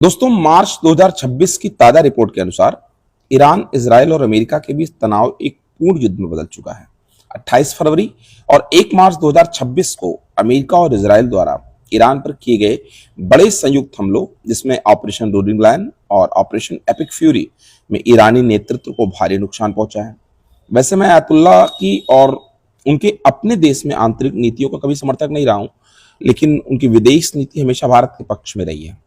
दोस्तों, मार्च 2026 की ताजा रिपोर्ट के अनुसार ईरान, इजराइल और अमेरिका के बीच तनाव एक पूर्ण युद्ध में बदल चुका है। 28 फरवरी और 1 मार्च 2026 को अमेरिका और इजराइल द्वारा ईरान पर किए गए बड़े संयुक्त हमलों, जिसमें ऑपरेशन रोलिंग लायन और ऑपरेशन एपिक फ्यूरी में ईरानी नेतृत्व को भारी नुकसान पहुंचा है। वैसे मैं आयतुल्ला की और उनके अपने देश में आंतरिक नीतियों का कभी समर्थक नहीं रहा हूं, लेकिन उनकी विदेश नीति हमेशा भारत के पक्ष में रही है।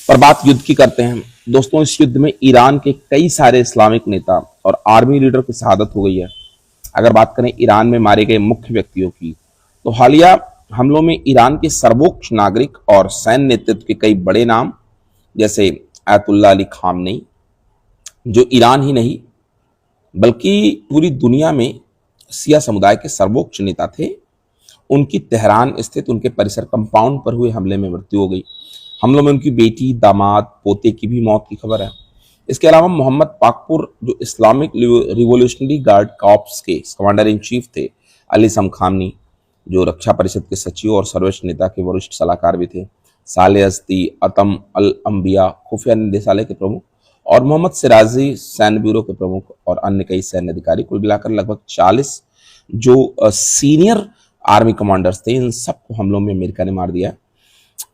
पर बात युद्ध की करते हैं। दोस्तों, इस युद्ध में ईरान के कई सारे इस्लामिक नेता और आर्मी लीडर की शहादत हो गई है। अगर बात करें ईरान में मारे गए मुख्य व्यक्तियों की, तो हालिया हमलों में ईरान के सर्वोच्च नागरिक और सैन्य नेतृत्व के कई बड़े नाम, जैसे आयतुल्ला अली खामनेई, जो ईरान ही नहीं बल्कि पूरी दुनिया में शिया समुदाय के सर्वोच्च नेता थे, उनकी तेहरान स्थित उनके परिसर कंपाउंड पर हुए हमले में मृत्यु हो गई। हमलों में उनकी बेटी, दामाद, पोते की भी मौत की खबर है। इसके अलावा मोहम्मद पाकपुर, जो इस्लामिक रिवोल्यूशनरी गार्ड कॉर्प्स के कमांडर इन चीफ थे, अली समखानी, जो रक्षा परिषद के सचिव और सर्वोच्च नेता के वरिष्ठ सलाहकार भी थे, साले अस्ती, अतम अल अंबिया खुफिया निदेशालय के प्रमुख, और मोहम्मद सिराजी सैन्य ब्यूरो के प्रमुख, और अन्य कई सैन्य अधिकारी, कुल मिलाकर लगभग 40 जो सीनियर आर्मी कमांडर्स थे, इन सबको हमलों में अमेरिका ने मार दिया।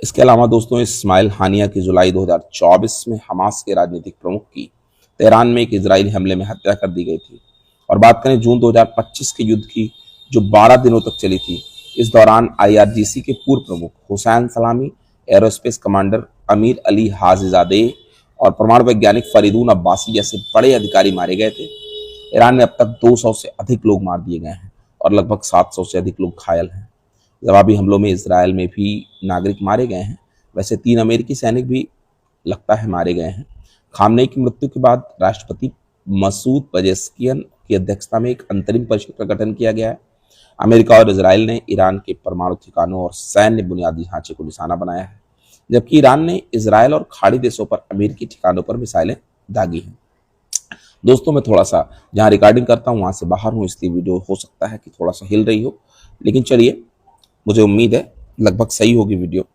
इसके अलावा दोस्तों, इस्माइल हानिया की जुलाई 2024 में हमास के राजनीतिक प्रमुख की तेहरान में एक इजरायली हमले में हत्या कर दी गई थी। और बात करें जून 2025 के युद्ध की, जो 12 दिनों तक चली थी, इस दौरान IRGC के पूर्व प्रमुख हुसैन सलामी, एरोस्पेस कमांडर अमीर अली हाजीजादे और परमाणु वैज्ञानिक फरीदून अब्बासी जैसे बड़े अधिकारी मारे गए थे। ईरान में अब तक 200 से अधिक लोग मार दिए गए हैं और लगभग 700 से अधिक लोग घायल हैं। जवाबी हमलों में इसराइल में भी नागरिक मारे गए हैं। वैसे 3 अमेरिकी सैनिक भी लगता है मारे गए हैं। खामनेई की मृत्यु के बाद राष्ट्रपति मसूद पेजेश्कियन की अध्यक्षता में एक अंतरिम परिषद का गठन किया गया है। अमेरिका और इसराइल ने ईरान के परमाणु ठिकानों और सैन्य बुनियादी ढांचे को निशाना बनाया है, जबकि ईरान ने इसराइल और खाड़ी देशों पर अमेरिकी ठिकानों पर मिसाइलें दागी हैं। दोस्तों, मैं थोड़ा सा जहाँ रिकॉर्डिंग करता हूँ वहां से बाहर हूँ, इसलिए वीडियो हो सकता है कि थोड़ा सा हिल रही हो, लेकिन चलिए, मुझे उम्मीद है लगभग सही होगी वीडियो।